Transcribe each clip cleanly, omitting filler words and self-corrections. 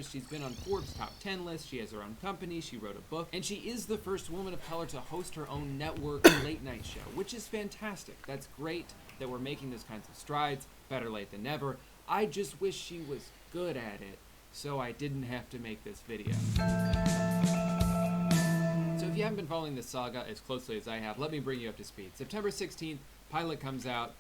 She's been on Forbes top 10 lists, she has her own company, she wrote a book, and she is the first woman of color to host her own network late night show, which is fantastic. That's great that we're making those kinds of strides, better late than never. I just wish she was good at it, so I didn't have to make this video. So if you haven't been following this saga as closely as I have, let me bring you up to speed. September 16th, pilot comes out,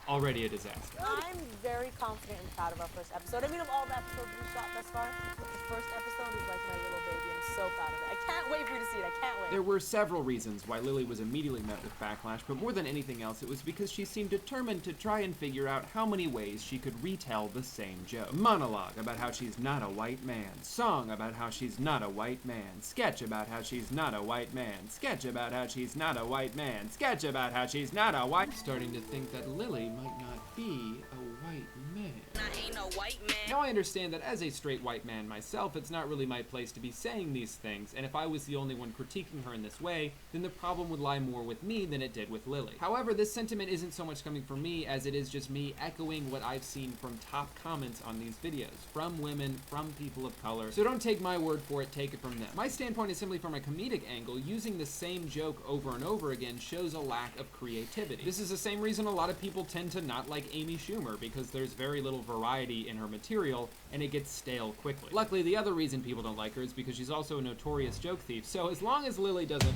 already a disaster. I'm very confident and proud of our first episode. I mean, of all the episodes we shot thus far, the first episode is like my little baby. I'm so proud of it. I can't wait for you to see it. I can't wait. There were several reasons why Lily was immediately met with backlash, but more than anything else, it was because she seemed determined to try and figure out how many ways she could retell the same joke. Monologue about how she's not a white man. Song about how she's not a white man. Sketch about how she's not a white man. Sketch about how she's not a white man. Sketch about how she's not a white... Starting to think that Lily might not be a white man. I ain't no white man. Now I understand that as a straight white man myself, it's not really my place to be saying these things, and if I was the only one critiquing her in this way, then the problem would lie more with me than it did with Lily. However, this sentiment isn't so much coming from me as it is just me echoing what I've seen from top comments on these videos, from women, from people of color, so don't take my word for it, take it from them. My standpoint is simply from a comedic angle. Using the same joke over and over again shows a lack of creativity. This is the same reason a lot of people tend to not like Amy Schumer, because there's very little variety in her material, and it gets stale quickly. Luckily, the other reason people don't like her is because she's also a notorious joke thief, so as long as Lily doesn't...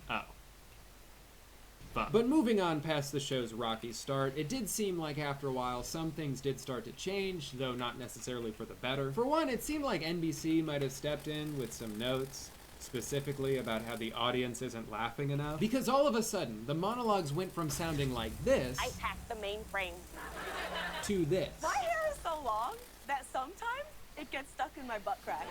Oh. Fun. But moving on past the show's rocky start, it did seem like after a while some things did start to change, though not necessarily for the better. For one, it seemed like NBC might have stepped in with some notes, specifically about how the audience isn't laughing enough. Because all of a sudden, the monologues went from sounding like this... I hacked the mainframe. ...to this. My hair is so long that sometimes it gets stuck in my butt crack.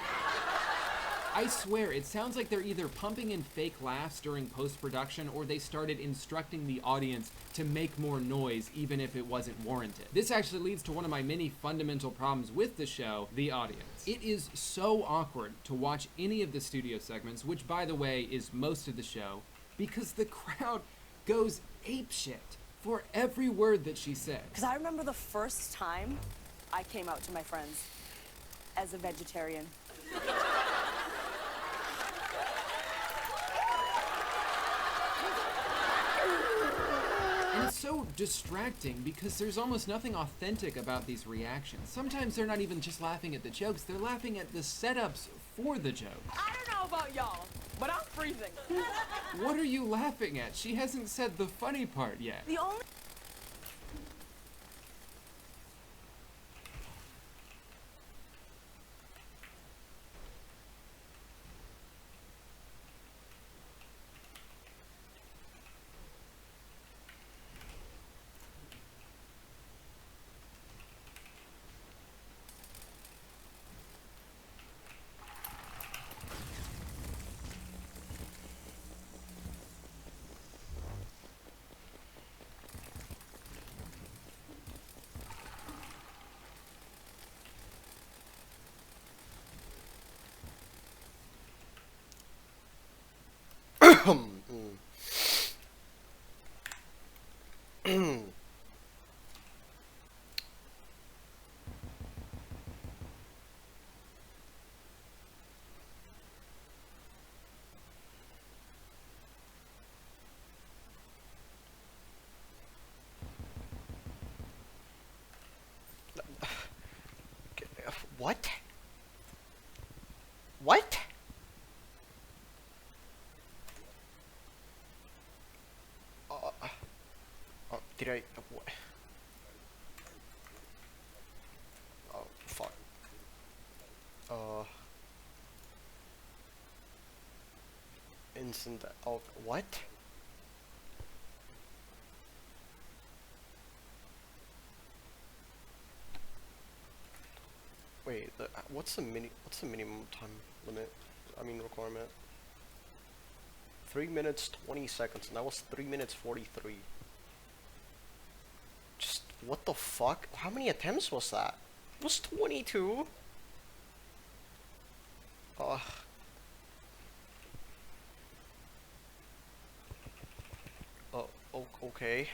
I swear, it sounds like they're either pumping in fake laughs during post-production or they started instructing the audience to make more noise even if it wasn't warranted. This actually leads to one of my many fundamental problems with the show, the audience. It is so awkward to watch any of the studio segments, which by the way is most of the show, because the crowd goes apeshit for every word that she says. Because I remember the first time I came out to my friends as a vegetarian. And it's so distracting because there's almost nothing authentic about these reactions. Sometimes they're not even just laughing at the jokes, they're laughing at the setups for the joke. I don't know about y'all, but I'm freezing. What are you laughing at? She hasn't said the funny part yet. The only... What? What? Did I? What? Oh, fuck. Instant. Oh, what? Wait, what's the minimum time limit? I mean requirement. 3 minutes 20 seconds, and that was 3 minutes 43. Just what the fuck? How many attempts was that? It was 22. Ugh. Oh, okay.